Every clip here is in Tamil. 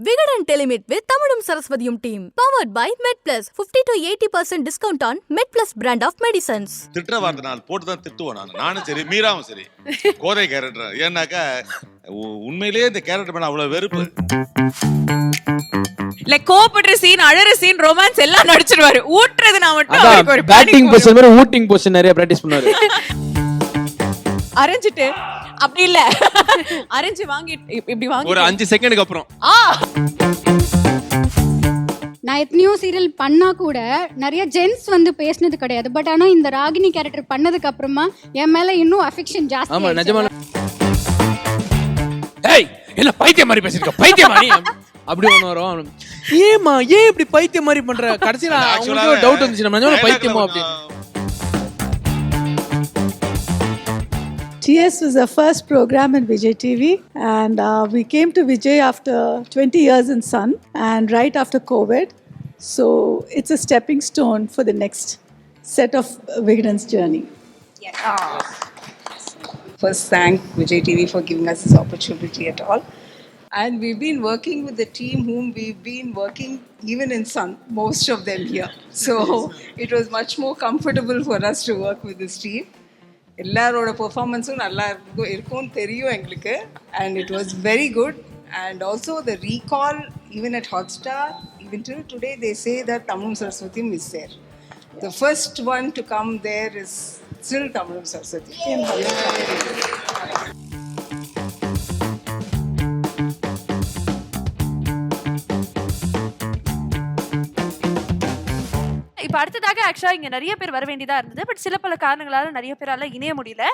Vigadan Telemit with Tamilum Saraswatiyum team. Powered by MedPlus. 50 to 80% discount on MedPlus brand of medicines. திட்டுற வார்த்தை நான் போட்டு தான் திட்டுவேன். நானும் சரி மீராவும் சரி கோதை கேரக்டர். ஏன்னாக்கா உண்மையிலேயே இந்த கேரக்டர் மேல அவ்வளவு வெறுப்பு. லைக் கோபப்படுற சீன், அழற சீன், ரொமான்ஸ் எல்லாம் நடிச்சிருவாரு. ஊட்றது நான் மட்டும் அவருக்கு ஒரு பேட்டிங் பொசிஷன் மாதிரி ஊட்டிங் பொசிஷன் நிறைய பிராக்டிஸ் பண்ணுவாரு. அரஞ்சிட்டு அப்படி இல்ல அரஞ்சு வாங்கி இப்படி வாங்கி ஒரு 5 செகண்டுக்கு அப்புறம் நான் எத்தனையோ சீரியல் பண்ணா கூட நிறைய ஜென்ஸ் வந்து பேசினது கிடையாது. பட் ஆனா இந்த ராகினி கேரக்டர் பண்ணதுக்கு அப்புறமா என் மேல இன்னும் அஃபெக்ஷன் ஜாஸ்தி. ஆமா நிஜமா. ஏய் என்ன பைத்தியம் மாதிரி பேசிருக்க, பைத்தியம் மாதிரி அப்படி ஒன்னு வரும். ஏமா ஏன் இப்படி பைத்தியம் மாதிரி பண்ற? கடைசில உங்களுக்கு ஒரு டவுட் வந்துச்சு, நம்ம நிஜமா பைத்தியமா அப்படி. TS was our first program in Vijay TV, and we came to Vijay after 20 years in Sun and right after COVID. So it's a stepping stone for the next set of Vigadan's journey. First, thank Vijay TV for giving us this opportunity at all. And we've been working with the team whom we've been working even in Sun, most of them here. So it was much more comfortable for us to work with this team. எல்லாரோட பெர்ஃபார்மன்ஸும் நல்லா இருக்கும்னு தெரியும் எங்களுக்கு. And it was very good. And also the recall, even at Hotstar, even till today, they say that Tamilum Saraswatiyum is there. The first one to come there is still Tamilum Saraswatiyum. இப்போ அடுத்ததாக ஆக்சுவலாக இங்கே நிறைய பேர் வர வேண்டியதாக இருந்தது. பட் சில பல காரணங்களால் நிறைய பேரால் இணைய முடியல.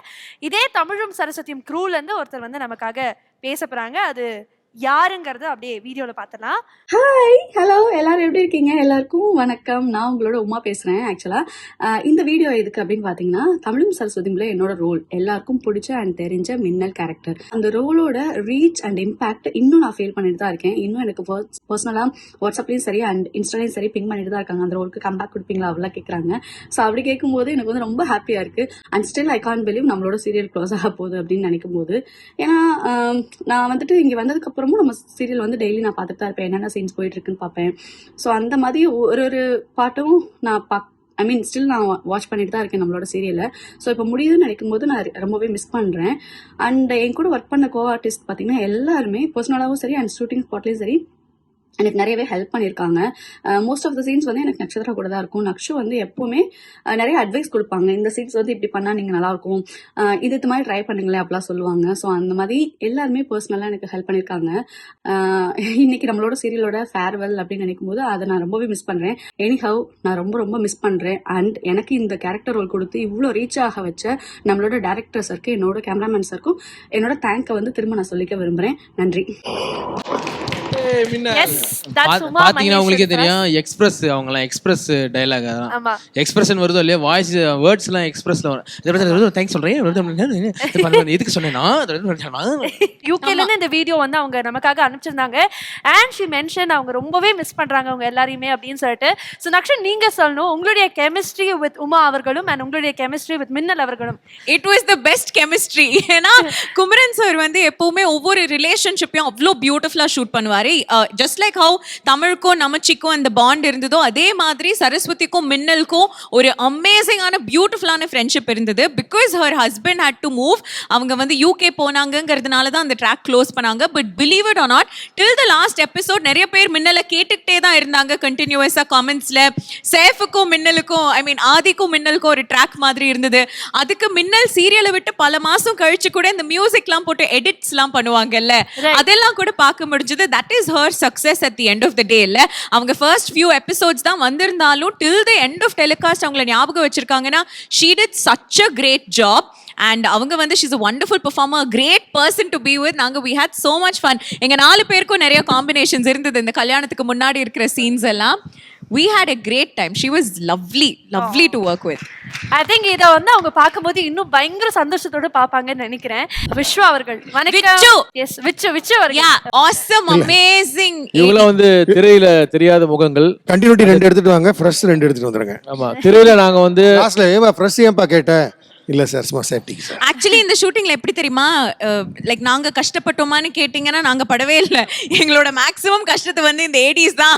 இதே தமிழும் சரஸ்வதியும் க்ரூலேருந்து ஒருத்தர் வந்து நமக்காக பேச போகிறாங்க. அது யாருங்கிறத அப்படியே வீடியோவில் பார்த்துலாம். ஹாய், ஹலோ, எல்லாரும் எப்படி இருக்கீங்க? எல்லாருக்கும் வணக்கம். நான் உங்களோட உமா பேசுகிறேன். ஆக்சுவலாக இந்த வீடியோ எதுக்கு அப்படின்னு பார்த்தீங்கன்னா, தமிழும் சரஸ்வதியில் என்னோட ரோல் எல்லாருக்கும் பிடிச்ச அண்ட் தெரிஞ்ச மின்னல் கேரக்டர். அந்த ரோலோட ரீச் அண்ட் இம்பாக்ட் இன்னும் நான் ஃபீல் பண்ணிட்டு தான் இருக்கேன். இன்னும் எனக்கு பர்சனலாக வாட்ஸ்அப்லேயும் சரி அண்ட் இன்ஸ்டாலையும் சரி பிங் பண்ணிட்டு தான் இருக்காங்க. அந்த ரோலுக்கு கம்பேக் கொடுப்பீங்களா அப்படிலாம் கேட்குறாங்க. ஸோ அப்படி கேட்கும்போது எனக்கு வந்து ரொம்ப ஹாப்பியாக இருக்குது. And still I can't believe நம்மளோட சீரியல் க்ளோஸ் ஆக போகுது அப்படின்னு நினைக்கும் போது. ஏன்னா நான் வந்துட்டு இங்கே வந்ததுக்கப்புறம் நம்ம சீரியல் வந்து டெய்லி நான் பார்த்துட்டு தான் இருப்பேன். என்னென்ன சீன்ஸ் போயிட்டு இருக்குன்னு பார்ப்பேன். ஸோ அந்த மாதிரி ஒரு பாட்டும் நான் ஸ்டில் நான் வாட்ச் பண்ணிட்டு தான் இருக்கேன் நம்மளோட சீரியலை. ஸோ இப்போ முடியுதுன்னு நினைக்கும் போது நான் ரொம்பவே மிஸ் பண்ணுறேன். அண்ட் என் கூட ஒர்க் பண்ண கோ ஆர்டிஸ்ட் பார்த்தீங்கன்னா எல்லாருமே பர்சனலாகவும் சரி அண்ட் ஷூட்டிங் ஸ்பாட்லேயும் சரி எனக்கு நிறையவே ஹெல்ப் பண்ணியிருக்காங்க. மோஸ்ட் ஆஃப் த சீன்ஸ் வந்து எனக்கு நட்சத்திரா கூட தான் இருக்கும். நக்ஷு வந்து எப்பவுமே நிறைய அட்வைஸ் கொடுப்பாங்க. இந்த சீன்ஸ் வந்து இப்படி பண்ணால் நீங்கள் நல்லாயிருக்கும், இது மாதிரி ட்ரை பண்ணுங்களேன் அப்படிலாம் சொல்லுவாங்க. ஸோ அந்த மாதிரி எல்லாருமே பர்சனலாக எனக்கு ஹெல்ப் பண்ணியிருக்காங்க. இன்னைக்கு நம்மளோட சீரியலோட ஃபேர்வெல் அப்படின்னு நினைக்கும் போது அதை நான் ரொம்பவே மிஸ் பண்ணுறேன். எனிஹவ் நான் ரொம்ப ரொம்ப மிஸ் பண்ணுறேன். அண்ட் எனக்கு இந்த கேரக்டர் ரோல் கொடுத்து இவ்வளோ ரீச் ஆக வச்ச நம்மளோட டேரக்டர் சருக்கு, என்னோட கேமராமேன் சருக்கும் என்னோட தேங்க்கை வந்து திரும்ப நான் சொல்லிக்க விரும்புகிறேன். நன்றி. பாத்தீங்கன்னா உங்களுக்கே தெரியும், எக்ஸ்பிரஸ் அவங்கலாம் எக்ஸ்பிரஸ் டயலாக் எக்ஸ்பிரஷன் வருதோ இல்லையா, வாய்ஸ் வேர்ட்ஸ் எல்லாம் எக்ஸ்பிரஸ்ல வரும். தேங்க்ஸ் சொல்றேன் எதுக்கு சொன்னேன்னா யூகேல இருந்து இந்த வீடியோ வந்து அவங்க நமக்காக அனுப்பிச்சிருந்தாங்க. அண்ட் ஷி மென்ஷன் அவங்க ரொம்பவே மிஸ் பண்றாங்க அவங்க எல்லாரையுமே அப்படின்னு சொல்லிட்டு. ஸோ நக்ஷன் நீங்க சொல்லணும் உங்களுடைய கெமிஸ்ட்ரி வித் உமா அவர்களும் அண்ட் உங்களுடைய கெமிஸ்ட்ரி வித் மின்னல் அவர்களும். It was the best chemistry. ஏன்னா குமரன் சார் வந்து எப்பவுமே ஒவ்வொரு ரிலேஷன்ஷிப்பையும் அவ்வளோ பியூட்டிஃபுல்லா ஷூட் பண்ணுவாரு. ஜஸ்ட் லைக் ஹவு தமிழுக்கும் நமச்சிக்கும் அந்த பாண்ட் இருந்ததோ அதே மாதிரி சரஸ்வதிக்கும் மின்னலுக்கும் ஒரு அமேசிங்கான பியூட்டிஃபுல்லான ஃப்ரெண்ட்ஷிப் இருந்தது. Because her husband had to move. அவங்க வந்து யூகே போனாங்கிறதுனால தான் அந்த ட்ராக் க்ளோஸ் பண்ணாங்க. But believe it or not, till the last episode நிறைய பேர் மின்னலை கேட்டுக்கிட்டே தான் இருந்தாங்க கண்டினியூஸாக காமெண்ட்ஸ்ல. சேஃபுக்கும் மின்னலுக்கும் ஆதிக்கும் மின்னலுக்கும் ஒரு ட்ராக் மாதிரி இருந்தது. அதுக்கு மின்னல் சீரியலை விட்டு பல மாசம் கழிச்சு கூட இந்த மியூசிக்லாம் போட்டு எடிட்ஸ்லாம் பண்ணுவாங்கல்ல, அதெல்லாம் கூட பார்க்க முடிஞ்சது. That is her success at the end of the day. இல்ல அவங்க first few episodes தான் வந்திருந்தாலும் till the end of telecast அவங்கள ஞாபகம் வச்சிருக்காங்கன்னா she did such a great job. And அவங்க வந்து she's a wonderful performer, a great person to be with. நாங்க we had so much fun. எங்க 4 பேருக்கும் நிறைய காம்பினேஷன்ஸ் இருந்தது இந்த கல்யாணத்துக்கு முன்னாடி இருக்கிற சீன்ஸ் எல்லாம். We had a great time. She was lovely to work with. I think இத வந்து அவங்க பாக்கும்போது இன்னும் பயங்கர சந்தோஷத்தோட பாப்பாங்கன்னு நினைக்கிறேன். விஷ்வா அவர்கள் வணக்கம். எஸ் விச்சு அவர்கள். Yeah, awesome, amazing. இவங்க வந்து திரையில தெரியாத முகங்கள். கண்டினியூட்டி 2 எடுத்துட்டு வாங்க, ஃப்ரெஷ் 2 எடுத்துட்டு வந்துருங்க. ஆமா, திரையில நாங்க வந்து லாஸ்ட்ல ஏமா ஃப்ரெஷ் ஏன்பா கேட்ட இல்லை சார் சும்மா சேஃப்டிக்கு சார். ஆக்சுவலி இந்த ஷூட்டிங்ல எப்படி தெரியுமா, லைக் நாங்க கஷ்டப்பட்டோமான்னு கேட்டிங்கன்னா நாங்க படவே இல்லை. எங்களோட மேக்ஸிமம் கஷ்டத்தை வந்து இந்த ஏடிஸ் தான்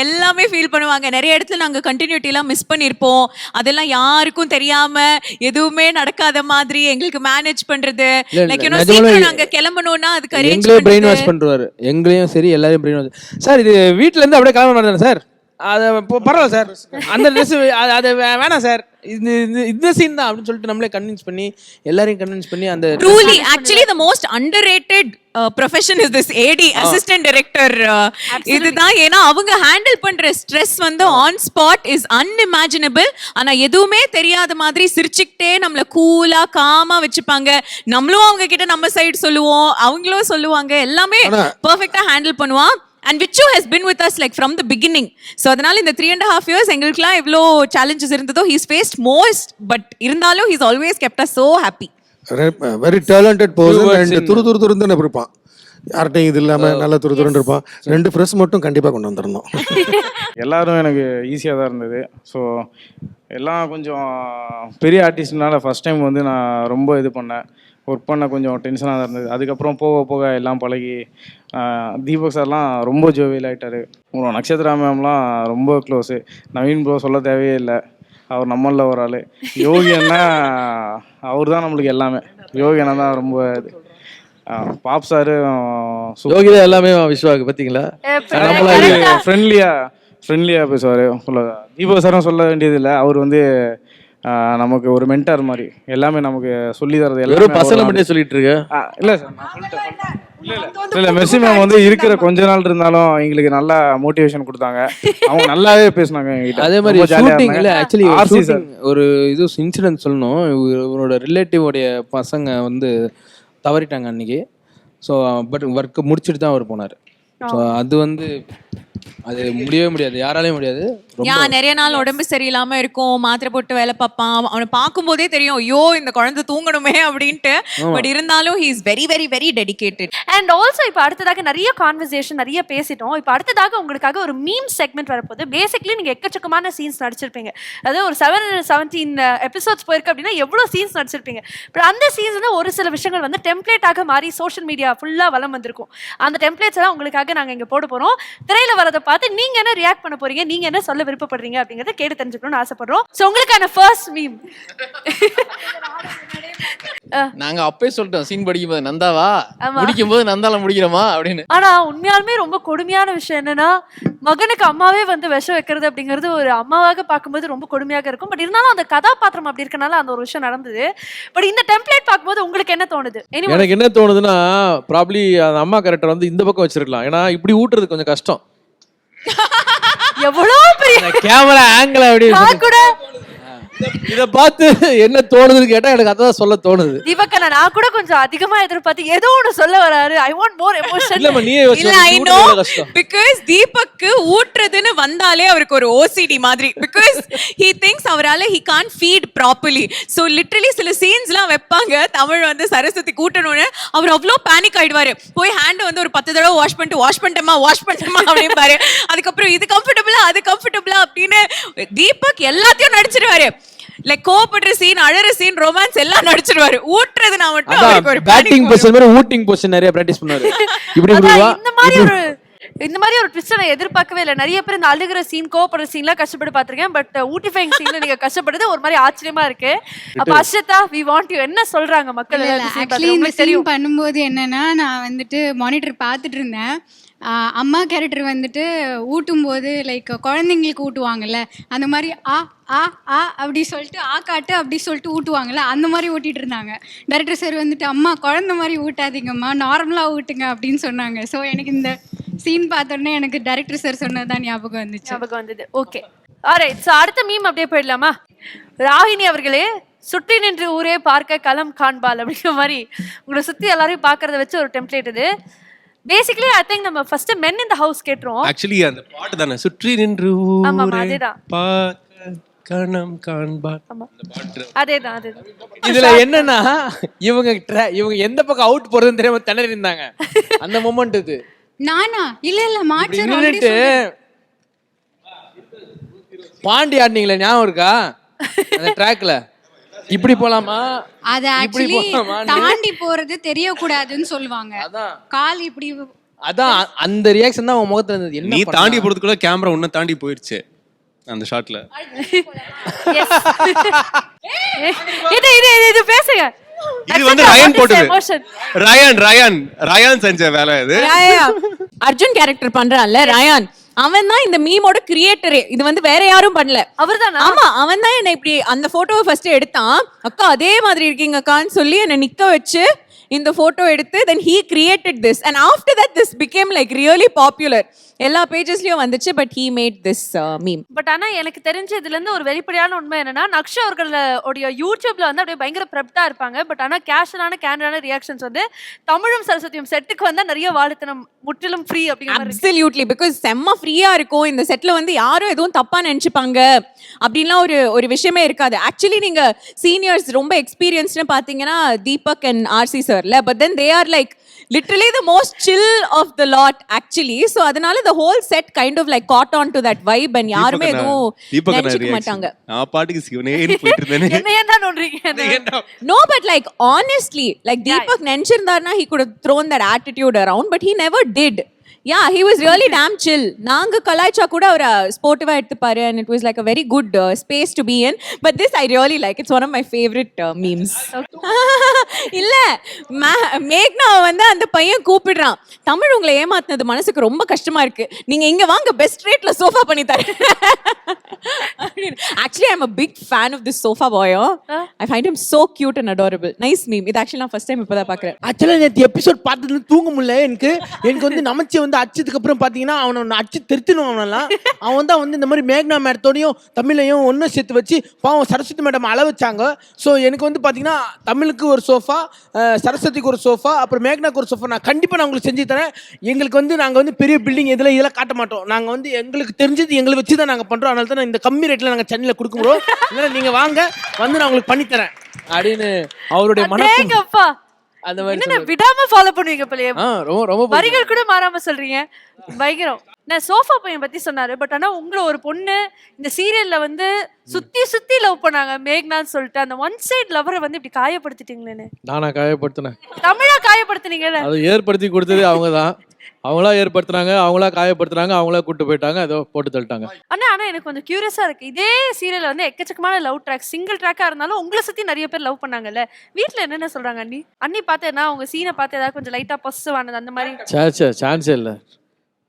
எல்லாமே ஃபீல் பண்ணுவாங்க. நிறைய இடத்துல நாங்க கண்டினியூட்டிலாம் மிஸ் பண்ணியிருப்போம். அதெல்லாம் யாருக்கும் தெரியாம எதுவுமே நடக்காத மாதிரி எங்களுக்கு மேனேஜ் பண்றது, லைக் சீக்கிரம் நாங்க கிளம்பணும்னா அதுக்கு அரேஞ்ச் பிரெயின் பண்றது. வாஷ் பண்றாரு, எங்களையும் சரி எல்லாரையும் பிரெயின் வாஷ். சார் இது வீட்ல இருந்து அப்படியே கிளம்ப மாட்டேன் சார், அது பரவாயில்ல சார், அந்த ட்ரெஸ் அது வேணாம் சார், இந்த சீன் தான் அப்படின்னு சொல்லிட்டு நம்மளே கன்வின்ஸ் பண்ணி எல்லாரையும் கன்வின்ஸ் பண்ணி அந்த Truly, actually the most underrated profession is this AD, assistant director. இதுதான், ஏன்னா அவங்க ஹேண்டில் பண்ற ஸ்ட்ரெஸ் வந்து ஆன் ஸ்பாட் இஸ் unimaginable. ஆனா எதுவுமே தெரியாத மாதிரி சிரிச்சுக்கிட்டே நம்மள கூலா காமா வச்சுப்பாங்க. நம்மளும் அவங்க கிட்ட நம்ம சைடு சொல்லுவோம், அவங்களும் சொல்லுவாங்க, எல்லாமே பெர்ஃபெக்ட்டா ஹேண்டில் பண்ணுவான். And Vichu has been with us like from the beginning. So அதனால இந்த 3.5 years எங்களுக்குலாம் எவ்வளோ challenges இருந்ததோ he's faced most, but இருந்தாலும் he's always kept us so happy. Very talented person and துருதுன்னு இருப்பான். யார்கிட்டையும் இது இல்லாமல் நல்லா துருதுன்னு இருப்பான். 2 ஃப்ரெஷ் மட்டும் கண்டிப்பாக கொண்டு வந்துடணும். எல்லாரும் எனக்கு ஈஸியாக தான் இருந்தது. ஸோ எல்லாம் கொஞ்சம் பெரிய ஆர்டிஸ்ட்னால ஃபஸ்ட் டைம் வந்து நான் ரொம்ப இது பண்ணேன், ஒர்க் பண்ண கொஞ்சம் டென்ஷனாக தான் இருந்தது. அதுக்கப்புறம் போக போக எல்லாம் பழகி தீபக் சார்லாம் ரொம்ப ஜோவியல் ஆகிட்டார். நட்சத்திரா மேம்லாம் ரொம்ப க்ளோஸு. நவீன் ப்ரோ சொல்ல தேவையே இல்லை, அவர் நம்மளில் ஒரு ஆள். யோகி அண்ணா அவர் தான் நம்மளுக்கு எல்லாமே. யோகி அண்ணா தான் ரொம்ப இது. பாப் சாரு யோகி தான் எல்லாமே விஸ்வாக்கு பார்த்தீங்களா, ஃப்ரெண்ட்லியாக பேசுவார். தீபக் சாரும் சொல்ல வேண்டியது இல்லை, அவர் வந்து நமக்கு ஒரு மென்டார் மாதிரி. எல்லாமே நமக்கு சொல்லி தரது எல்லாரும் பசங்களை மட்டும் சொல்லிட்டு இருக்க. இல்லை சார், நான் சொல்லிட்டேன். இல்லை மெர்சி மேம் வந்து இருக்கிற கொஞ்ச நாள் இருந்தாலும் எங்களுக்கு நல்லா மோட்டிவேஷன் கொடுத்தாங்க. அவங்க நல்லாவே பேசினாங்க எங்ககிட்ட. அதே மாதிரி ஷூட்டிங்ல ஆக்சுவலி ஒரு இது இன்சிடென்ட் சொல்லணும். இவரோட ரிலேட்டிவோடைய பசங்க வந்து தவறிட்டாங்க அன்னைக்கு. ஸோ பட் ஒர்க் முடிச்சுட்டு தான் அவர் போனார். ஸோ அது வந்து அது முடியவே முடியாது, யாராலையும் முடியாது. நிறைய நாள் உடம்பு சரியில்லாம இருக்கும், மாத்திரை போட்டு வேலை பார்ப்பான். அவனை பார்க்கும்போதே தெரியும் ஐயோ இந்த குழந்தை தூங்கணுமே அப்படின்ட்டு. பட் இருந்தாலும் he is very very very dedicated. And also இப்போ அடுத்ததாக நிறைய கான்வர்சேஷன் நிறைய பேசிட்டோம். இப்போ அடுத்ததாக உங்களுக்காக ஒரு மீம் செக்மெண்ட் வரப்போகுது. பேசிக்லி நீங்கள் எக்கச்சக்கமான சீன்ஸ் நடிச்சிருப்பீங்க. அதாவது ஒரு 17 எபிசோட்ஸ் போயிருக்கு அப்படின்னா எவ்வளோ சீன்ஸ் நடிச்சிருப்பீங்க. பட் அந்த சீன்ஸில் ஒரு சில விஷயங்கள் வந்து டெம்ப்ளேட்டாக மாறி சோஷியல் மீடியா ஃபுல்லாக வலம் வந்திருக்கும். அந்த டெம்ப்ளேட்ஸ் எல்லாம் உங்களுக்காக நாங்கள் இங்கே போட போகிறோம். திரையில் வரதை பார்த்து நீங்கள் என்ன ரியாக்ட் பண்ண போறீங்க, நீங்கள் என்ன சொல்ல விருப்பப்படுறீங்க அப்படிங்கறத கேட்டு தெரிஞ்சுக்கணும்னு ஆசைப்படுறோம். சோ உங்களுக்கான ஃபர்ஸ்ட் மீம். நாங்க அப்பவே சொல்லிட்டோம் சீன் படிக்கும் போது நந்தாவா, முடிக்கும் போது நந்தால முடிக்கிறோமா அப்படின்னு. ஆனா உண்மையாலுமே ரொம்ப கொடுமையான விஷயம் என்னன்னா, மகனுக்கு அம்மாவே வந்து விஷம் வைக்கிறது அப்படிங்கிறது ஒரு அம்மாவாக பார்க்கும்போது ரொம்ப கொடுமையாக இருக்கும். பட் இருந்தாலும் அந்த கதாபாத்திரம் அப்படி இருக்கனால அந்த ஒரு விஷயம் நடந்தது. பட் இந்த டெம்ப்ளேட் பார்க்கும்போது உங்களுக்கு என்ன தோணுது? எனக்கு என்ன தோணுதுன்னா, ப்ராப்ளி அந்த அம்மா கேரக்டர் வந்து இந்த பக்கம் வச்சிருக்கலாம். ஏன்னா இப்படி ஊட்டுறது கொஞ்சம் கஷ்டம். எவ்வளோ பெரிய கேமரா ஆங்கிள் அப்படி கூட இத பார்த்து என்ன தோணுதுன்னு கேட்டா எனக்கு அதான் சொல்ல தோணுது. தீபக்கண்ணா நான் கூட கொஞ்சம் அதிகமா எதிர்பார்த்து ஏதோ ஒன்று சொல்ல வராரு. I want more emotion. இல்ல ஐ நோ, பிகாஸ் தீபக்கு ஊட்டுறதுன்னு வந்தாலே அவருக்கு ஒரு ஓசிடி மாதிரி. பிகாஸ் he thinks அவரால he can't feed properly. so literally சில சீன்ஸ்லாம் வைப்பாங்க தமிழ் வந்து சரஸ்வதி கூட்டணும்னு அவர் அவ்வளோ பேனிக் ஆயிடுவாரு. போய் ஹேண்ட் வந்து ஒரு 10 தடவை வாஷ் பண்ணிட்டேமா அப்படின்னு பாரு. அதுக்கப்புறம் இது கம்ஃபர்டபுளா அது கம்ஃபர்டபுளா அப்படின்னு தீபக் எல்லாத்தையும் நடிச்சிருவாரு. லைக் கோபப்படுற சீன், அழற சீன், ரொமான்ஸ் எல்லாம் நடிச்சிருவாரு. ஊட்டுறது நான் மட்டும் அவருக்கு ஒரு பேட்டிங் பொசிஷன் மாதிரி ஊட்டிங் பொசிஷன் நிறைய பிராக்டிஸ் பண்ணுவாரு. இப்படி இந்த மாதிரி ஒரு ட்விஸ்ட் நான் எதிர்பார்க்கவே இல்லை. நிறைய பேர் இந்த அழுகிற சீன், கோபப்படுற சீன்லாம் கஷ்டப்பட்டு பார்த்திருக்கேன். பட் ஊட்டிஃபைங் சீன்ல நீங்க கஷ்டப்படுறது ஒரு மாதிரி ஆச்சரியமா இருக்கு. அப்ப அர்ஷிதா, we want you என்ன சொல்றாங்க மக்கள்? ஆக்சுவலி இந்த சீன் பண்ணும்போது என்னன்னா, நான் வந்துட்டு மானிட்டர் பார்த்துட்டு இருந்தேன். அம்மா கேரக்டர் வந்துட்டு ஊட்டும் போது லைக் குழந்தைங்களுக்கு ஊட்டுவாங்கல்ல, அந்த மாதிரி ஆ ஆ ஆ அப்படி சொல்லிட்டு ஆ காட்டு அப்படி சொல்லிட்டு ஊட்டுவாங்கல்ல, அந்த மாதிரி ஊட்டிட்டு இருந்தாங்க. டைரக்டர் சார் வந்துட்டு அம்மா குழந்தை மாதிரி ஊட்டாதீங்கம்மா, நார்மலாக ஊட்டுங்க அப்படின்னு சொன்னாங்க. ஸோ எனக்கு இந்த சீன் பார்த்தோன்னே எனக்கு டைரக்டர் சார் சொன்னதான் ஞாபகம் வந்தது. Okay, alright. ஸோ அடுத்த மீம் அப்படியே போயிடலாமா? ராகினி அவர்களே, சுற்றி நின்று ஊரே பார்க்க களம் காண்பால் அப்படிங்கிற மாதிரி உங்களை சுற்றி எல்லாரையும் பார்க்கறத வச்சு ஒரு டெம்ப்ளேட் இது. பேசிக்கலி ஐ திங்க் நம்ம first men in the house கேட்றோம். ஆக்சுவலி அந்த பாட்டு தானே, சுற்றி நின்று ஊரே பார்க்க களம் காண்பால். அதேதான். இதுல என்னன்னா, இவங்க எந்த பக்கம் அவுட் போறதுன்னு தெரியாம திணறி இருந்தாங்க. அந்த மொமெண்ட் இது. நானா இல்ல மாச்சர் நின்னுட்டு பாண்டி ஆடினீங்களே ஞாபகம் இருக்கா அந்த ட்ராக்ல? இப்படி போலாமா அது இப்படி ஆக்சுவலி போலாமான்னு. தாண்டி போறது தெரியக்கூடாதுன்னு சொல்லுவாங்க. அதான் கால் இப்படி அதான் அந்த ரியாக்ஷன் தான் உன் முகத்துல இருந்தது. நீ என்ன தாண்டி போறதுக்குள்ள கேமரா உன்ன தாண்டி போயிடுச்சு அந்த ஷாட்ல. இது பேசுங்க. இது வந்து ரயன் போட்டது. ரயான் செஞ்ச வேலை இது. அர்ஜுன் கேரக்டர் பண்றான்ல ரயான், அவன் தான் இந்த மீமோட கிரியேட்டரே. இது வந்து வேற யாரும் பண்ணல, அவர்தானா? ஆமா, அவன் தான் என்ன இப்படி அந்த போட்டோவை ஃபர்ஸ்ட் எடுத்தான். அக்கா அதே மாதிரி இருக்கீங்க அக்கான்னு சொல்லி என்னை நிக்க வச்சு இந்த போட்டோ எடுத்து then he created this and after that this became like really popular. எல்லா பேஜஸ்லயும் வந்துச்சு, but he made this meme. But ஆனா எனக்கு தெரிஞ்ச இதுல இருந்து ஒரு வெளிப்படையான உண்மை என்னன்னா, நக்ஷா அவர்களுடைய யூடியூப்ல வந்து அப்படியே பயங்கர ப்ரெப்டா இருப்பாங்க. பட் ஆனா கேஷுவலான கேண்டரான ரியாக்ஷன்ஸ் வந்து தமிழும் சரஸ்வதியும் செட்டுக்கு வந்தா நிறைய வாழ்த்தனம் முற்றிலும் ஃப்ரீ அப்படிங்கிற மாதிரி. Absolutely, because செம்ம ஃப்ரீயா இருக்கும் இந்த செட்ல. வந்து யாரும் எதுவும் தப்பா நினைச்சுப்பாங்க அப்படின்லாம் ஒரு விஷயமே இருக்காது. ஆக்சுவலி நீங்க சீனியர்ஸ் ரொம்ப எக்ஸ்பீரியன்ஸ்னு பாத்தீங்கன்னா தீபக் அண்ட் ஆர்சி சார்ல, but then they are like literally the most chill of the lot actually. So அதனால the whole set kind of like caught on to that vibe and யாருமே எதுவும் நினைச்சுக்க மாட்டாங்க. நான் பாட்டுக்கு சிவனேன்னு போயிட்டு இருந்தேனே. என்ன ஏன்டா நோன்றீங்க? No, but like honestly, like Deepak நினைச்சிருந்தாருன்னா he could have thrown that attitude around, but he never did. Yeah, he was really damn chill. நாங்க கலாய்ச்சா கூட அவர் ஸ்போர்ட்டிவா எடுத்துப்பாரு and it was like a very good space to be in. But this I really like. It's one of my favorite memes. இல்ல மேக்னா வந்து அந்த பையன் கூப்பிடுறான், தமிழ் உங்களை ஏமாத்துனது மனசுக்கு ரொம்ப கஷ்டமா இருக்கு, நீங்க இங்க வாங்க பெஸ்ட் ரேட்ல சோஃபா பண்ணி தரேன். Actually I'm a big fan of this sofa boy. I find him so cute and adorable. Nice meme. இது actually நான் first time இப்பதான் பார்க்கறேன். ஆக்சுவலா நேத்து எபிசோட் பார்த்ததுல தூங்க முடியல எனக்கு வந்து நமச்சி வந்து அடிச்சதுக்கு அப்புறம் பாத்தீங்கன்னா அவனை அடிச்சு திருத்தினும் அவனெல்லாம். அவன் தான் வந்து இந்த மாதிரி மேக்னா மேடத்தோடையும் தமிழையும் ஒன்றும் சேர்த்து வச்சு பாவம் சரஸ்வதி மேடம் அள வச்சாங்க. ஸோ எனக்கு வந்து பாத்தீங்கன்னா தமிழுக்கு ஒரு சோஃபா, சரஸ்வதிக்கு ஒரு சோஃபா, அப்புறம் மேக்னாக்கு ஒரு சோஃபா நான் கண்டிப்பா நான் உங்களுக்கு செஞ்சு தரேன். எங்களுக்கு வந்து நாங்க வந்து பெரிய பில்டிங் இதெல்லாம் காட்ட மாட்டோம். நாங்க வந்து எங்களுக்கு தெரிஞ்சது எங்களை வச்சு தான் நாங்க பண்றோம். அதனால தான் இந்த கம்மி ரேட்ல நாங்க சென்னையில கொடுக்குறோம். அதனால நீங்க வாங்க வந்து நான் உங்களுக்கு பண்ணி தரேன் அப்படின்னு அவருடைய மனப்பா அந்த மாதிரி என்ன விடாம ஃபாலோ பண்ணுவீங்க போலயே. ரொம்ப வரிகள் கூட மாறாம சொல்றீங்க, பயங்கரம். நான் சோஃபா பையன் பத்தி சொன்னாரு, பட் ஆனா உங்களை ஒரு பொண்ணு இந்த சீரியல்ல வந்து சுத்தி லவ் பண்ணாங்க மேக்னான்னு சொல்லிட்டு அந்த ஒன் சைடு லவரை வந்து இப்படி காயப்படுத்திட்டீங்களேன்னு. நானா காயப்படுத்தினேன்? தமிழா காயப்படுத்தினீங்கல்ல? அது ஏற்படுத்தி கொடுத்தது அவங்க தான். அவங்களா ஏற்படுத்துறாங்க, அவங்களா காயப்படுத்துறாங்க, அவங்களா கூட்டு போயிட்டாங்க, அதோ போட்டு தள்ளிட்டாங்க. ஆனா எனக்கு கொஞ்சம் கியூரியஸா இருக்கு. இதே சீரியல்ல வந்து எக்கச்சக்கமான லவ் ட்ராக், சிங்கிள் ட்ராக்கா இருந்தாலும் உங்களை சுத்தி நிறைய பேர் லவ் பண்ணாங்கல்ல. வீட்ல என்னென்ன சொல்றாங்க அண்ணி பார்த்தேன்னா உங்க சீனை பார்த்து ஏதாவது கொஞ்சம் லைட்டா பொசிட்டிவ் ஆனது அந்த மாதிரி? சான்ஸே இல்லை,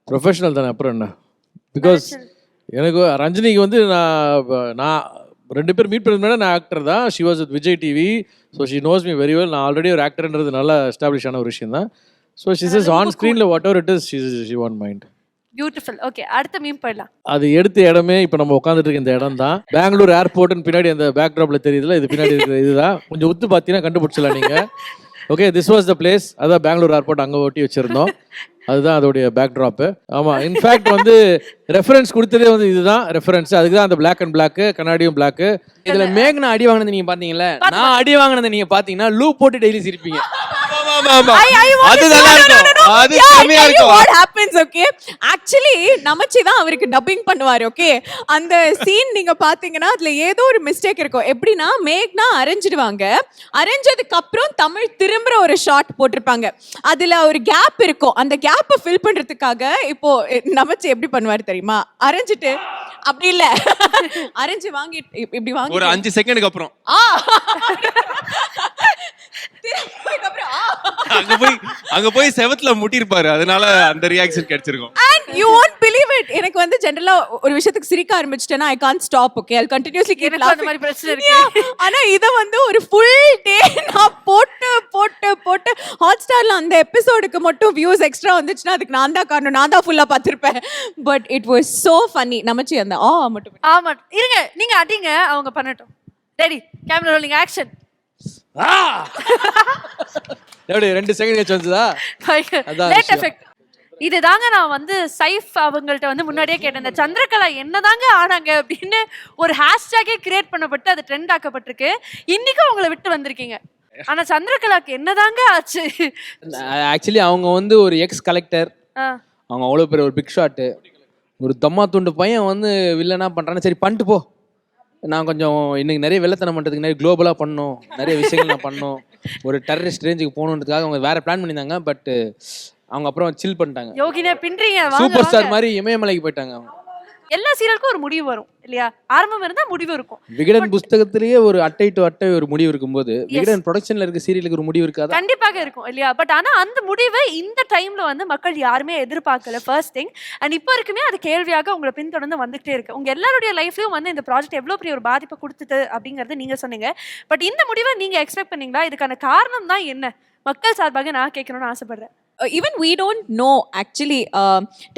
ப்ரொஃபஷனல் தானே. அப்புறம் என்ன, பிகாஸ் எனக்கு ரஞ்சினிக்கு வந்து நான் 2 பேர் மீட் பண்ணது நான் ஆக்டர் தான். She was with Vijay TV, so she knows me very well. நான் ஆல்ரெடி ஒரு ஆக்டர்ன்றது நல்லா எஸ்டாப்ளிஷ் ஆன ஒரு விஷயம் தான். ஸோ ஷி இஸ் ஆன் ஸ்க்ரீனில் what ever it is she won't mind. Beautiful. Okay, அடுத்த மீம் போயிடலாம். அது எடுத்த இடமே இப்போ நம்ம உட்காந்துட்டு இருக்க இந்த இடம் தான். பெங்களூர் ஏர்போர்ட்னு பின்னாடி அந்த பேக் ட்ராப்ல தெரியுதுல, இது பின்னாடி இருக்கிற இதுதான். கொஞ்சம் உத்து பார்த்தீங்கன்னா கண்டுபிடிச்சலாம் நீங்க. Okay, this was the place. அதான் பெங்களூர் ஏர்போர்ட், அங்கே ஒட்டி வச்சிருந்தோம். அதுதான் அதோடைய பேக் ட்ராப்பு. ஆமாம், இன்ஃபேக்ட் வந்து ரெஃபரன்ஸ் கொடுத்ததே வந்து இதுதான் ரெஃபரன்ஸ். அதுக்கு தான் அந்த பிளாக் அண்ட் பிளாக், கண்ணாடியும் பிளாக். இதுல மேக்னா அடி வாங்கினது நீங்க பாத்தீங்களா? நான் அடி வாங்கினது நீங்க பாத்தீங்கன்னா லூப் போட்டு டெய்லி சிரிப்பீங்க. அது நல்லா இருக்கும், அது செமையா இருக்கும். What happens, okay? Actually நமச்சி தான் அவருக்கு டப்பிங் பண்ணுவாரு. ஓகே, அந்த சீன் நீங்க பாத்தீங்கன்னா அதுல ஏதோ ஒரு மிஸ்டேக் இருக்கும். எப்படின்னா மேக்னா அரைஞ்சிடுவாங்க, அரைஞ்சதுக்கு அப்புறம் தமிழ் திரும்புற ஒரு ஷாட் போட்டிருப்பாங்க. அதுல ஒரு கேப் இருக்கும். அந்த கேப்பை ஃபில் பண்றதுக்காக இப்போ நமச்சி எப்படி பண்ணுவாரு தெரியுமா? அரைஞ்சிட்டு அப்படி இல்ல, அரைஞ்சு வாங்கி இப்படி வாங்கி ஒரு 5 செகண்டுக்கு அப்புறம் அங்க போய் செவத்துல முட்டிருப்பாரு. அதனால அந்த ரியாக்ஷன் கிடைச்சிருக்கும். And you won't believe it. எனக்கு வந்து ஜெனரலா ஒரு விஷயத்துக்கு சிரிக்க ஆரம்பிச்சிட்டேனா I can't stop. Okay, I'll continuously keep laughing. அந்த மாதிரி பிரச்சனை இருக்கு. ஆனா இத வந்து ஒரு full day நான் போட்டு ஹாட்ஸ்டார்ல அந்த எபிசோடுக்கு மட்டும் வியூஸ் எக்ஸ்ட்ரா வந்துச்சுனா அதுக்கு நான் தான் காரணம். நான் தான் ஃபுல்லா பார்த்திருப்பேன். But it was so funny. நமச்சி அந்த மட்டும். ஆமா, இருங்க, நீங்க அடிங்க, அவங்க பண்ணட்டும். Ready, camera rolling, action. எப்படி 2 செகண்ட் கழிச்சு வந்ததா? Late effect. இதுதாங்க நான் வந்து சைஃப் அவங்கள்ட்ட வந்து முன்னாடியே கேட்டேன். இந்த சந்திரகலா என்னதாங்க ஆனாங்க அப்படின்னு ஒரு ஹேஷ்டேக்கே கிரியேட் பண்ணப்பட்டு அது ட்ரெண்ட் ஆக்கப்பட்டிருக்கு. இன்னைக்கு அவங்கள விட்டு வந்திருக்கீங்க. ஆனா சந்திரகலாக்கு என்னதாங்க ஆச்சு? ஆக்சுவலி அவங்க வந்து ஒரு எக்ஸ் கலெக்டர். அவங்க அவ்வளோ பேர் ஒரு பிக் ஷாட்டு, ஒரு தம்மா துண்டு பையன் வந்து வில்லனா பண்றான்னு சரி பண்ணிட்டு போ நான் கொஞ்சம் இன்னைக்கு நிறைய வெள்ளத்தனம் பண்ணுறதுக்கு நிறைய குளோபலாக பண்ணணும், நிறைய விஷயங்கள் நான் பண்ணணும், ஒரு டெரரிஸ்ட் ரேஞ்சுக்கு போகணுன்றதுக்காக அவங்க வேற பிளான் பண்ணியிருந்தாங்க. பட் அவங்க அப்புறம் சில் பண்ணிட்டாங்க. யோகினே பின்றீங்க, வாங்க சூப்பர் ஸ்டார் வாங்க. மாதிரி இமயமலைக்கு போயிட்டாங்க அவங்க. எல்லா சீரியலுக்கும் ஒரு முடிவு வரும் இல்லையா? ஆரம்பம் இருந்தா முடிவு இருக்கும். விகடன் புஸ்தகத்திலேயே ஒரு அட்டை டு அட்டை ஒரு முடிவு இருக்கும்போது விகடன் ப்ரொடக்ஷன்ல இருக்க சீரியலுக்கு ஒரு முடிவு இருக்காது. கண்டிப்பாக இருக்கும் இல்லையா? பட் ஆனா அந்த முடிவை இந்த டைம்ல வந்து மக்கள் யாருமே எதிர்பார்க்கல, ஃபர்ஸ்ட் திங். அண்ட் இப்போ இருக்குமே அது கேள்வியாக உங்களை பின்தொடர்ந்து வந்துகிட்டே இருக்கு. உங்க எல்லாருடைய லைஃப்லயும் வந்து இந்த ப்ராஜெக்ட் எவ்வளவு பெரிய ஒரு பாதிப்பை கொடுத்தது அப்படிங்கறது நீங்க சொன்னீங்க. பட் இந்த முடிவை நீங்க எக்ஸ்பெக்ட் பண்ணீங்களா? இதுக்கான காரணம் தான் என்ன? மக்கள் சார்பாக நான் கேட்கணும்னு ஆசைப்படுறேன். Even we don't know actually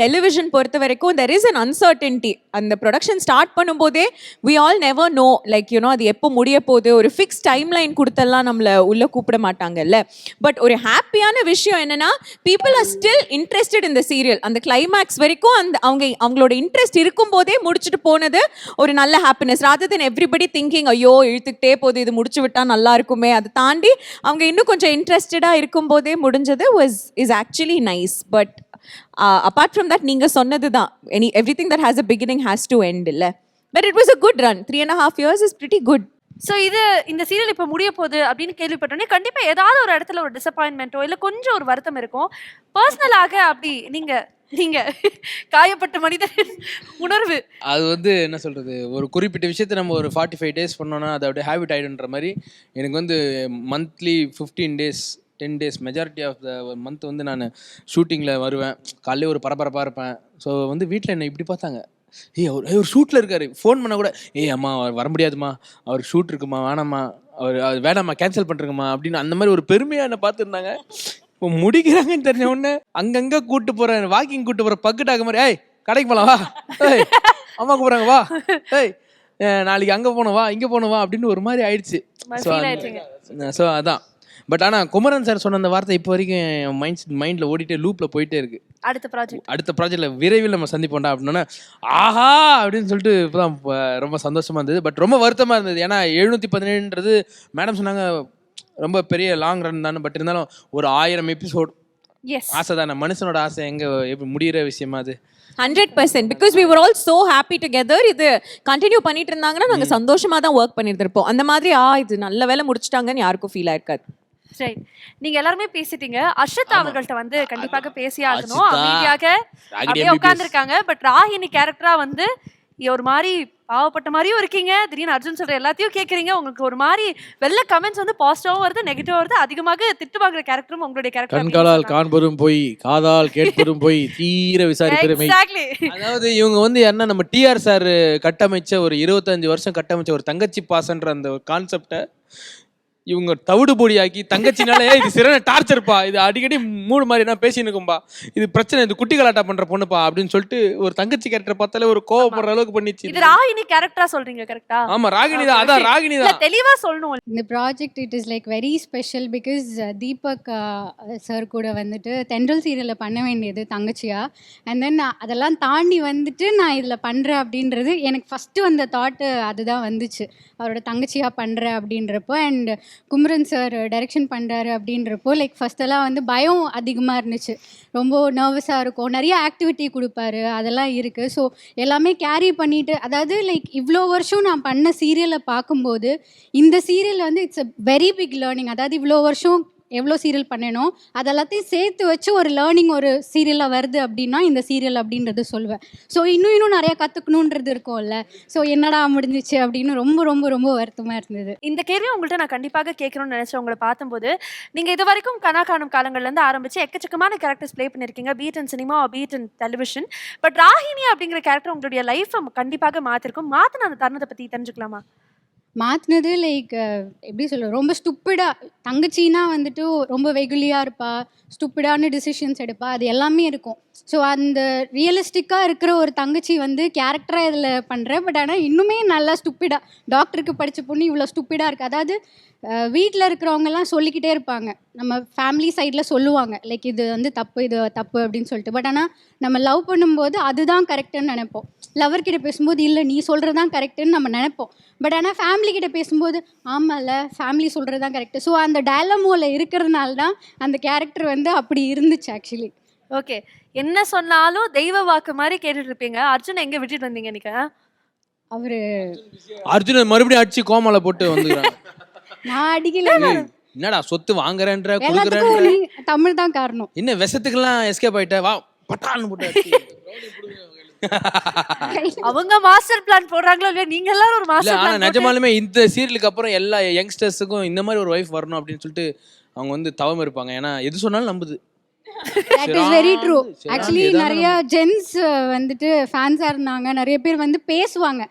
television பொறுத்த வரைக்கும் there is an uncertainty. அந்த ப்ரொடக்ஷன் ஸ்டார்ட் பண்ணும்போதே we all never know like you know அது எப்போ முடிய போகுது, ஒரு ஃபிக்ஸ் டைம் லைன் கொடுத்தெல்லாம் நம்மளை உள்ள கூப்பிட மாட்டாங்கல்ல. பட் ஒரு ஹாப்பியான விஷயம் என்னன்னா people are still interested in the serial. அந்த கிளைமேக்ஸ் வரைக்கும் அவங்களோட இன்ட்ரெஸ்ட் இருக்கும் போதே முடிச்சுட்டு போனது ஒரு நல்ல happiness. rather than everybody thinking ஐயோ இழுத்துக்கிட்டே போகுது, இது முடிச்சு விட்டா நல்லா இருக்குமே, அதை தாண்டி அவங்க இன்னும் கொஞ்சம் இன்ட்ரெஸ்டடா இருக்கும் போதே முடிஞ்சது is actually nice. But apart from that நீங்க சொன்னதுதான் everything that has a beginning has to end இல்ல. But it was a good run. 3.5 years is pretty good. So இந்த சீரியல் இப்போ முடிய போகுது அப்படின்னு கேள்விப்பட்டோன்னே கண்டிப்பா ஏதாவது ஒரு இடத்துல ஒரு டிசப்பாயின்மெண்ட்டோ இல்லை கொஞ்சம் ஒரு வருத்தம் இருக்கும். பர்சனலாக அப்படி நீங்க காயப்பட்ட மனிதர் உணர்வு அது வந்து என்ன சொல்றது, ஒரு குறிப்பிட்ட விஷயத்தை நம்ம ஒரு 45 days பண்ணோம்னா அது அப்படியே ஹேபிட் ஆயிடுன்ற மாதிரி எனக்கு வந்து monthly 15 days 10 days majority of the month வந்து நான் ஷூட்டிங்கில் வருவேன். காலையில் ஒரு பரபரப்பாக இருப்பேன். ஸோ வந்து வீட்டில் என்னை இப்படி பார்த்தாங்க, அவர் ஷூட்டில் இருக்காரு, ஃபோன் பண்ண கூட அம்மா அவர் வர முடியாதுமா, அவர் ஷூட் இருக்குமா, வேணாம்மா, அது வேணாம்மா, கேன்சல் பண்ணுறேங்கம்மா அப்படின்னு அந்த மாதிரி ஒரு பெருமையாக என்னை பார்த்துருந்தாங்க. இப்போ முடிக்கிறாங்கன்னு தெரிஞ்ச உடனே அங்கங்கே கூப்பிட்டு போகிறேன், வாக்கிங் கூப்பிட்டு போகிற பக்கெட்டாக மாதிரி கடைக்கு போகலாம் வா, அம்மா கூப்பிட்றாங்க வா, நாளைக்கு அங்கே போனோம் வா, இங்கே போனோம் வா அப்படின்னு ஒரு மாதிரி ஆயிடுச்சு. ஸோ அதான். பட் ஆனால் குமரன் சார் சொன்ன அந்த வார்த்தை இப்போ வரைக்கும் மைண்டில் ஓடிட்டே லூப்பில் போயிட்டே இருக்கு. அடுத்த ப்ராஜெக்ட்ல விரைவில் நம்ம சந்திப்போம்டா அப்படின்னா ஆஹா அப்படின்னு சொல்லிட்டு இப்போதான் ரொம்ப சந்தோஷமா இருந்தது. பட் ரொம்ப வருத்தமாக இருந்தது. ஏன்னா 717ன்றது மேடம் சொன்னாங்க ரொம்ப பெரிய லாங் ரன் தானே. பட் இருந்தாலும் ஒரு 1000 எபிசோட் ஆசை தானே, மனுஷனோட ஆசை எங்கே எப்படி முடிகிற விஷயமா அது. 100% because we were all so happy together. இது கண்டினியூ பண்ணிட்டு இருந்தாங்கன்னா நாங்கள் சந்தோஷமா தான் ஒர்க் பண்ணிட்டு இருப்போம். அந்த மாதிரி இது நல்ல வேலை முடிச்சிட்டாங்கன்னு யாருக்கும் ஃபீல் ஆயிருக்காது. சரி, நீங்க எல்லாருமே பேசிட்டீங்க. அர்ஷிதா அவர்கள்ட்ட வந்து கண்டிப்பாக பேசி ஆகணும். அமைதியாக அப்படியே உட்கார்ந்துருக்காங்க. பட் ராகினி கேரக்டரா வந்து ஒரு மாதிரி பாவப்பட்ட மாதிரியும் இருக்கீங்க. திடீர்னு அர்ஜுன் சொல்ற எல்லாத்தையும் கேட்குறீங்க. உங்களுக்கு ஒரு மாதிரி வெள்ள கமெண்ட்ஸ் வந்து பாசிட்டிவாகவும் வருது, நெகட்டிவாக வருது. அதிகமாக திட்டு வாங்குற கேரக்டரும் உங்களுடைய கேரக்டர். கண்களால் காண்பதும் போய், காதால் கேட்பதும் போய், தீர விசாரிக்கிறமே. அதாவது இவங்க வந்து என்ன, நம்ம டிஆர் சார் கட்டமைச்ச ஒரு 25 வருஷம் கட்டமைச்ச ஒரு தங்கச்சி பாசன்ற அந்த ஒரு கான்செப்டை இவங்க தவிடு பொடியாக்கி தங்கச்சினாலே இது சிறன டார்ச்சர்ப்பா, இது அடிக்கடி மூடு மாதிரி என்ன பேசினுக்கும்பா, இது பிரச்சனை, இது குட்டி கலாட்டா பண்ற பொண்ணுப்பா அப்படின்னு சொல்லிட்டு ஒரு தங்கச்சி கேரக்டர் பார்த்தாலே ஒரு கோவப்படுற அளவுக்கு பண்ணிச்சு. இது ராகினி கேரக்டரா சொல்றீங்க கரெக்டா? ஆமா ராகினி தான், அதான் ராகினி தான். தெளிவா சொல்லணும். இந்த project it is like very special because Deepak sir கூட வந்துட்டு தென்றல் சீரியலில் பண்ண வேண்டியது தங்கச்சியா. அண்ட் தென் அதெல்லாம் தாண்டி வந்துட்டு நான் இதில் பண்ணுறேன் அப்படின்றது எனக்கு ஃபஸ்ட்டு வந்த தாட்டு அதுதான் வந்துச்சு, அவரோட தங்கச்சியாக பண்ணுறேன் அப்படின்றப்போ. அண்ட் குமரன் சார் டைரக்ஷன் பண்ணுறாரு அப்படின்றப்போ லைக் ஃபஸ்ட்டெல்லாம் வந்து பயம் அதிகமாக இருந்துச்சு, ரொம்ப நர்வஸாக இருக்கும், நிறைய ஆக்டிவிட்டி கொடுப்பாரு, அதெல்லாம் இருக்குது. ஸோ எல்லாமே கேரி பண்ணிவிட்டு, அதாவது லைக் இவ்வளோ வருஷம் நான் பண்ண சீரியலை பார்க்கும்போது இந்த சீரியல் வந்து it's a very big learning. அதாவது இவ்வளோ வருஷம் எவ்வளோ சீரியல் பண்ணணும் அதெல்லாத்தையும் சேர்த்து வச்சு ஒரு லேர்னிங் ஒரு சீரியலாக வருது அப்படின்னா இந்த சீரியல் அப்படின்றது சொல்லுவேன். ஸோ இன்னும் நிறையா கற்றுக்கணுன்றது இருக்கும்ல. ஸோ என்னடா முடிஞ்சிச்சு அப்படின்னு ரொம்ப ரொம்ப ரொம்ப வருத்தமாக இருந்தது. இந்த கேள்வி உங்கள்கிட்ட நான் கண்டிப்பாக கேட்கணும்னு நினச்சேன். உங்களை பார்க்கும்போது நீங்கள் இது வரைக்கும் கனா காணும் காலங்கள்லேருந்து ஆரம்பித்து எக்கச்சக்கமான கேரக்டர்ஸ் ப்ளே பண்ணியிருக்கீங்க, be it in cinema be it in television. But Ragini அப்படிங்கிற கேரக்டர் உங்களுடைய லைஃப்பை கண்டிப்பாக மாற்றிருக்கும். மாற்றின அந்த தருணத்தை பற்றி தெரிஞ்சுக்கலாமா? மாற்றினது லைக் எப்படி சொல்ல, ரொம்ப ஸ்டூப்பிடாக தங்கச்சின்னா வந்துட்டு ரொம்ப வெகுலியாக இருப்பா, ஸ்டூப்பிடான டிசிஷன்ஸ் எடுப்பா, அது எல்லாமே இருக்கும். ஸோ அந்த ரியலிஸ்டிக்காக இருக்கிற ஒரு தங்கச்சி வந்து கேரக்டராக இதில் பண்ணுறேன். பட் ஆனால் இன்னுமே நல்லா ஸ்டூப்பிடாக, டாக்டருக்கு படித்த பொண்ணு இவ்வளோ ஸ்டூப்பிடாக இருக்குது. அதாவது வீட்டில் இருக்கிறவங்கெல்லாம் சொல்லிக்கிட்டே இருப்பாங்க, நம்ம ஃபேமிலி சைடில் சொல்லுவாங்க லைக் இது வந்து தப்பு இது தப்பு அப்படின்னு சொல்லிட்டு. பட் ஆனால் நம்ம லவ் பண்ணும்போது அதுதான் கரெக்டுன்னு நினைப்போம். லவர்கிட்ட பேசும்போது இல்லை நீ சொல்கிறது தான் கரெக்டுன்னு நம்ம நினைப்போம். பட் ஆனால் ஃபேமிலிக்கிட்ட பேசும்போது ஆமாம்ல ஃபேமிலி சொல்கிறது தான் கரெக்டு. ஸோ அந்த டயலமோவில் இருக்கிறதுனால தான் அந்த கேரக்டர் வந்து அப்படி இருந்துச்சு ஆக்சுவலி. ஓகே, என்ன சொன்னாலும் தெய்வ வாக்கு மாதிரி கேட்டுட்டு இருப்பீங்க. அர்ஜுன் எங்கே விட்டுட்டு வந்தீங்க இன்னைக்கு? அவரு அர்ஜுன் மறுபடியும் அடிச்சு கோமால போட்டு வந்துக்கிறாங்க. நான் அடிக்கல, என்னடா சொத்து வாங்குறேன்ற எல்லாத்துக்கும் கொடுக்குறேன்ற தமிழ் தான் காரணம். என்ன விஷத்துக்கெல்லாம் எஸ்கேப் ஆயிட்ட வா பட்டான்னு போட்டு அடிச்சு. அவங்க மாஸ்டர் பிளான் போடுறாங்களோ இல்லையா, நீங்க எல்லாரும் ஒரு இல்ல மாஸ்டர் ஆனா பிளான் நிஜமாலுமே இந்த சீரியலுக்கு அப்புறம் எல்லா யங்ஸ்டர்ஸுக்கும் இந்த மாதிரி ஒரு வைஃப் வரணும் அப்படின்னு சொல்லிட்டு அவங்க வந்து தவம் இருப்பாங்க. ஏன்னா எது சொன்னாலும் நம்புது. That is very true. Actually நிறைய ஜென்ஸ் வந்துட்டு ஃபேன்ஸா இருந்தாங்க, நிறைய பேர் வந்து பேசுவாங்க.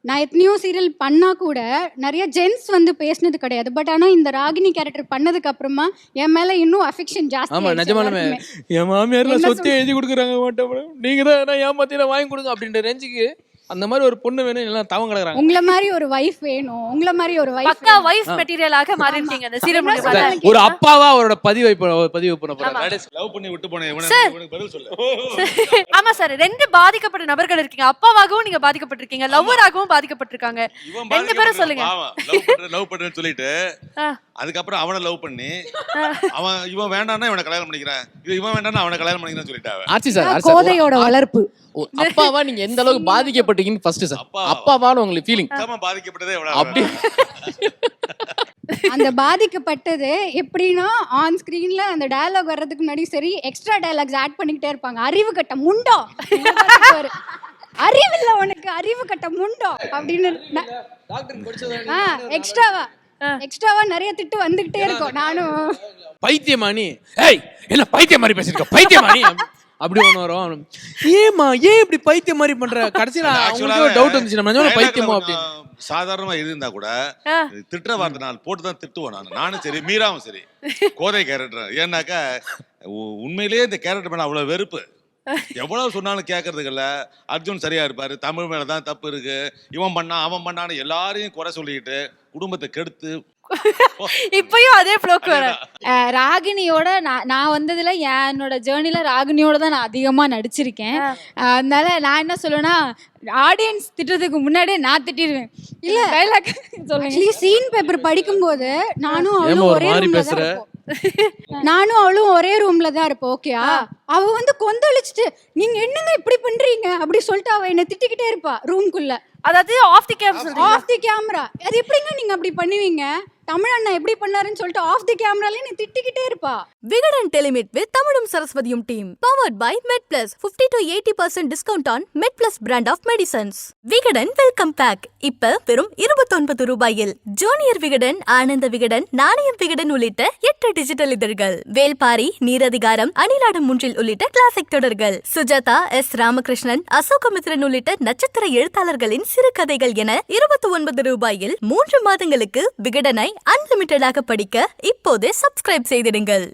நான் எத்தனையோ சீரியல் பண்ணா கூட நிறைய ஜென்ஸ் வந்து பேசினது கிடையாது. பட் ஆனா இந்த ராகினி கேரக்டர் பண்ணதுக்கு அப்புறமா என் மேல இன்னும் அஃபெக்ஷன் ஜாஸ்தி. ஆமா நிஜமாலுமே என் மாமியார்லாம் சொத்து எழுதி கொடுக்குறாங்க மாட்டேன், நீங்க தான் ஏமாத்தில வாங்கி கொடுங்க அப்படின்ற ரேஞ்சுக்கு அந்த மாதிரி ஒரு பொண்ணு வேணும், எல்லாம் தவம் கிடக்குறாங்க. உங்களை மாதிரி ஒரு வைஃப் வேணும், உங்களை மாதிரி ஒரு வைஃப் பக்கா வைஃப் மெட்டீரியலாக மாறிட்டீங்க அந்த சீரியல் மூலமா. ஒரு அப்பாவா அவரோட பதிவு பண்ண போறாரு. லவ் பண்ணி விட்டு போனேன் இவனுக்கு பதில் சொல்லு. ஆமா சார், ரெண்டு பாதிக்கப்பட்ட நபர்கள் இருக்கீங்க. அப்பாவாகவும் நீங்க பாதிக்கப்பட்டிருக்கீங்க, லவ்வராகவும் பாதிக்கப்பட்டிருக்காங்க. இவன் ரெண்டு பேரும் சொல்லுங்க. லவ் பண்றேன்னு சொல்லிட்டு அதுக்கப்புறம் அவனை லவ் பண்ணி இவன் வேண்டாம்னா இவனை கல்யாணம் பண்ணிக்கிறேன், இவன் வேண்டாம்னா அவனை கல்யாணம் பண்ணிக்கிறேன்னு சொல்லிட்டாங்க. ஆர்ச்சி சார், கோதையோட வளர்ப்பு. அப்பாவா நீங்க எந்த அளவுக்கு பாதிக்கப்பட்டீங்கன்னு ஃபர்ஸ்ட் சார், அப்பாவான உங்களுக்கு ஃபீலிங் பாதிக்கப்பட்டதே அப்படி அந்த பாதிக்கப்பட்டது எப்படின்னா ஆன் ஸ்கிரீன்ல அந்த டயலாக் வர்றதுக்கு முன்னாடி சரி எக்ஸ்ட்ரா டயலாக்ஸ் ஆட் பண்ணிக்கிட்டே இருப்பாங்க. அறிவு கட்ட முண்டோ, அறிவு இல்ல உனக்கு, அறிவு கட்ட முண்டோ அப்படின்னு எக்ஸ்ட்ராவா நிறைய திட்டு வந்துகிட்டே இருக்கும். நானும் பைத்தியமானி, ஏய் என்ன பைத்தியம் மாதிரி பேசிருக்க, பைத்தியமானி அப்படி ஒன்று வரும். ஏமா ஏன் இப்படி பைத்தியம் மாதிரி பண்ற? கடைசியில் அவங்களுக்கு ஒரு டவுட் வந்துச்சு, நம்ம பைத்தியமோ அப்படின்னு. சாதாரணமா இருந்தா கூட திட்டுற வார்த்தை நான் போட்டு தான் திட்டுவேன். நானும் சரி மீராவும் சரி கோதை கேரக்டர். ஏன்னாக்கா உண்மையிலேயே இந்த கேரக்டர் மேல அவ்வளவு வெறுப்பு. எவ்வளவு சொன்னாலும் கேட்கறதுக்கு இல்ல. அர்ஜுன் சரியா இருப்பாரு, தமிழ் மேலதான் தப்பு இருக்கு, இவன் பண்ணா அவன் பண்ணான்னு எல்லாரையும் குறை சொல்லிக்கிட்டு குடும்பத்தை கெடுத்து இப்பயும் அதே ஃப்ளோக்கு வர. ராகினியோட நான் வந்ததுல என்னோட ஜேர்னில ராகினியோட தான் நான் அதிகமா நடிச்சிருக்கேன். அதனால நான் என்ன சொல்லுவேன்னா, ஆடியன்ஸ் திட்டுறதுக்கு முன்னாடியே நான் திட்டிடுவேன். இல்ல டைலாக் சொல்லுங்க. சீன் பேப்பர் படிக்கும்போது நானும் அவளும் ஒரே ரூம்ல தான் இருப்போம். நானும் அவளும் ஒரே ரூம்ல தான் இருப்போம். ஓகேயா, அவ வந்து கொந்தளிச்சுட்டு நீங்க என்னங்க இப்படி பண்றீங்க அப்படி சொல்லிட்டு அவ என்ன திட்டிக்கிட்டே இருப்பா ரூம்குள்ள. அதாவது ஆஃப் தி கேமரா. அது எப்படிங்க நீங்க அப்படி பண்ணுவீங்க, தமிழ் அண்ணா எப்படி பண்ணாருன்னு சொல்லிட்டு ஆஃப் தி கேமரால நீ திட்டிக்கிட்டே இருப்பா. விகடன் டெலிமிட் வித் தமிழும் சரஸ்வதியும் team powered by MedPlus 50 to 80% discount on MedPlus brand of medicines. Vikatan welcome back இப்ப வெறும் 29 ரூபாயில். ஜூனியர் விகடன், ஆனந்த விகடன், நாணயம் விகடன் உள்ளிட்ட 8 டிஜிட்டல் இதழ்கள், வேல்பாரி, நீரதிகாரம், அணிலாடும் முன்றில் உள்ளிட்ட கிளாசிக் தொடர்கள், சுஜாதா, எஸ் ராமகிருஷ்ணன், அசோகமித்ரன் உள்ளிட்ட நட்சத்திர எழுத்தாளர்களின் சிறுகதைகள் என 29 ரூபாயில் 3 மாதங்களுக்கு விகடனை அன்லிமிட்டடாக படிக்க இப்போதே சப்ஸ்கிரைப் செய்திடுங்கள்.